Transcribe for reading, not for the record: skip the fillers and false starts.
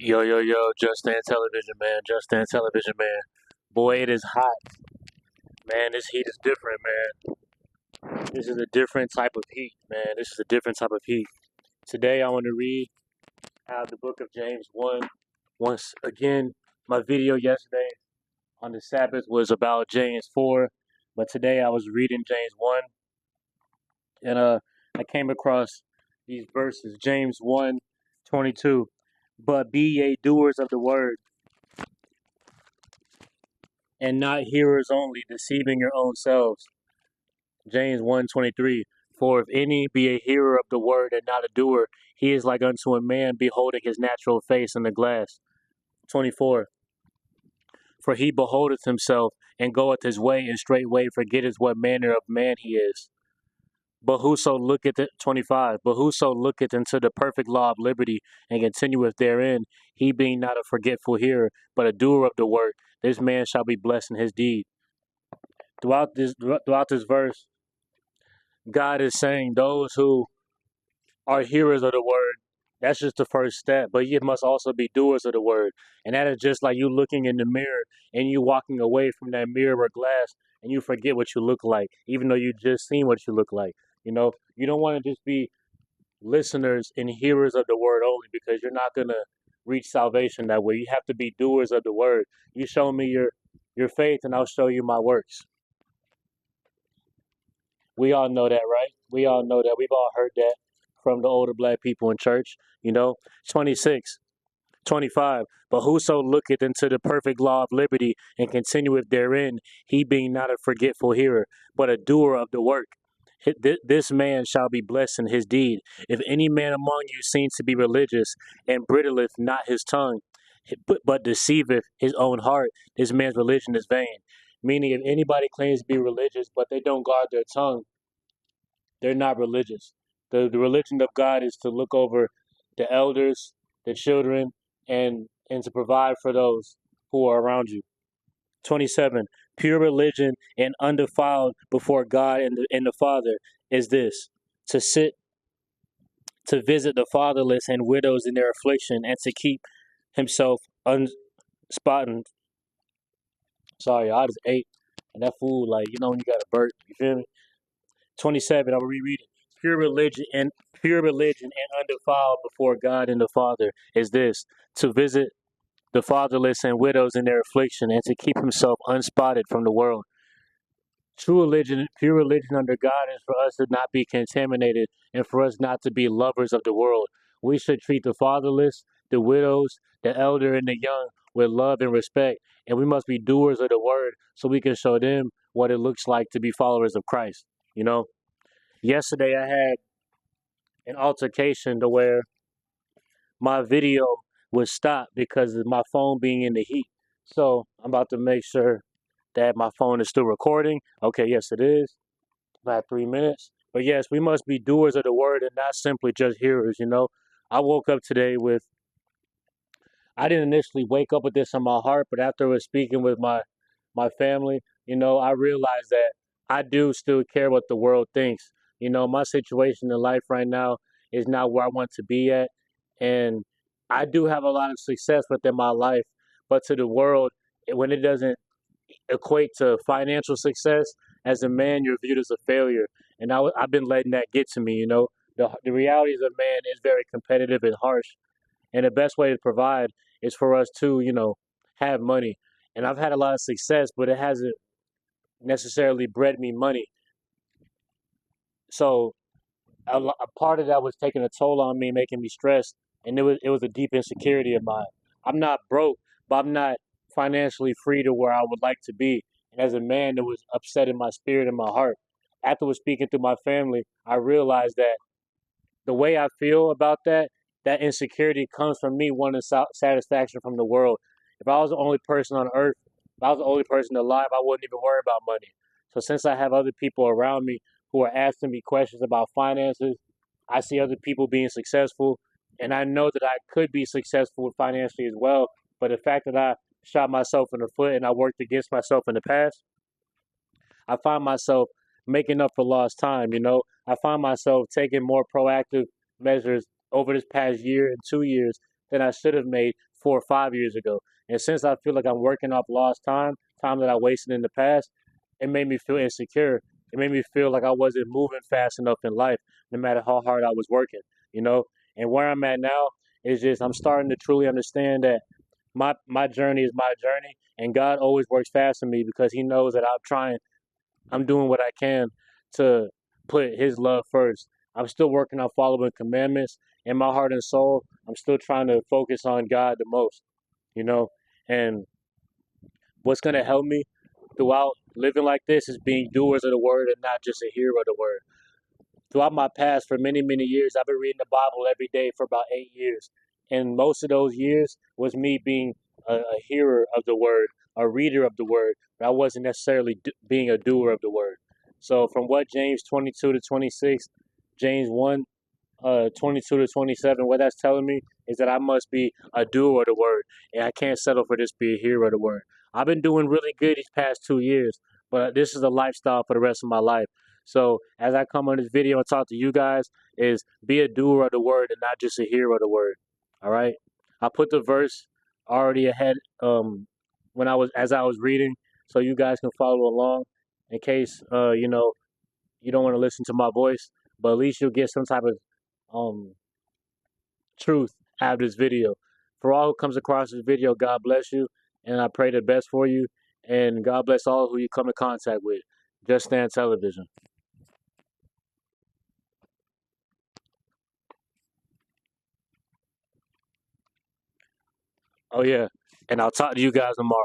Yo, yo, yo, Just Stand Television, man. Just Stand Television, man. Boy, it is hot. Man, this heat is different, man. This is a different type of heat, man. This is a different type of heat. Today, I want to read out of the book of James 1. Once again, my video yesterday on the Sabbath was about James 4, but today I was reading James 1, and I came across these verses. James 1:22. But be ye doers of the word, and not hearers only, deceiving your own selves. James 1:23. For if any be a hearer of the word and not a doer, he is like unto a man beholding his natural face in the glass. 24. For he beholdeth himself, and goeth his way, and straightway forgetteth what manner of man he is. But whoso looketh at 25, but whoso looketh into the perfect law of liberty and continueth therein, he being not a forgetful hearer, but a doer of the word, this man shall be blessed in his deed. Throughout this verse, God is saying those who are hearers of the word, that's just the first step. But you must also be doers of the word. And that is just like you looking in the mirror and you walking away from that mirror or glass and you forget what you look like, even though you just seen what you look like. You don't want to just be listeners and hearers of the word only, because you're not going to reach salvation that way. You have to be doers of the word. You show me your faith and I'll show you my works. We all know that, right? We all know that. We've all heard that from the older black people in church. 26, 25. But whoso looketh into the perfect law of liberty and continueth therein, he being not a forgetful hearer, but a doer of the work, this man shall be blessed in his deed. If any man among you seems to be religious and bridleth not his tongue, but deceiveth his own heart, this man's religion is vain. Meaning, if anybody claims to be religious, but they don't guard their tongue, they're not religious. The religion of God is to look over the elders, the children, and to provide for those who are around you. 27. Pure religion and undefiled before God and the Father is this: to sit, to visit the fatherless and widows in their affliction, and to keep himself unspotted. Sorry, I just ate, and that food, like, when you got a burp, you feel me? 27, I will reread it. Pure religion and undefiled before God and the Father is this: to visit the fatherless and widows in their affliction, and to keep himself unspotted from the world. True religion, pure religion under God, is for us to not be contaminated and for us not to be lovers of the world. We should treat the fatherless, the widows, the elder, and the young with love and respect, and we must be doers of the word so we can show them what it looks like to be followers of Christ. You know, Yesterday I had an altercation to where my video was stopped because of my phone being in the heat. So I'm about to make sure that my phone is still recording. Okay, yes, it is. About 3 minutes. But yes, we must be doers of the word and not simply just hearers. I woke up today with, I didn't initially wake up with this in my heart, but after I was speaking with my family, I realized that I do still care what the world thinks. My situation in life right now is not where I want to be at. And I do have a lot of success within my life, but to the world, when it doesn't equate to financial success, as a man, you're viewed as a failure. And I've been letting that get to me. The realities of man is very competitive and harsh. And the best way to provide is for us to, have money. And I've had a lot of success, but it hasn't necessarily bred me money. So a part of that was taking a toll on me, making me stressed, and it was a deep insecurity of mine. I'm not broke, but I'm not financially free to where I would like to be. And as a man, it was upsetting my spirit and my heart. After was speaking to my family, I realized that the way I feel about that insecurity comes from me wanting satisfaction from the world. If I was the only person on earth, if I was the only person alive, I wouldn't even worry about money. So since I have other people around me who are asking me questions about finances, I see other people being successful, and I know that I could be successful financially as well. But the fact that I shot myself in the foot and I worked against myself in the past, I find myself making up for lost time. I find myself taking more proactive measures over this past year and 2 years than I should have made 4 or 5 years ago. And since I feel like I'm working off lost time, time that I wasted in the past, it made me feel insecure. It made me feel like I wasn't moving fast enough in life, no matter how hard I was working, you know? And where I'm at now is just I'm starting to truly understand that my journey is my journey, and God always works fast for me because He knows that I'm doing what I can to put His love first. I'm still working on following commandments in my heart and soul. I'm still trying to focus on God the most, you know. And what's gonna help me throughout living like this is being doers of the word and not just a hearer of the word. Throughout my past, for many, many years, I've been reading the Bible every day for about 8 years. And most of those years was me being a hearer of the word, a reader of the word, but I wasn't necessarily being a doer of the word. So, from what James 22 to 26, James 1 22 to 27, what that's telling me is that I must be a doer of the word, and I can't settle for just be a hearer of the word. I've been doing really good these past 2 years, but this is a lifestyle for the rest of my life. So as I come on this video and talk to you guys, is be a doer of the word and not just a hearer of the word. All right. I put the verse already ahead when I was reading, so you guys can follow along in case you don't want to listen to my voice, but at least you'll get some type of um, truth out of this video. For all who comes across this video, God bless you, and I pray the best for you, and God bless all who you come in contact with. Just Stand Television. Oh yeah, and I'll talk to you guys tomorrow.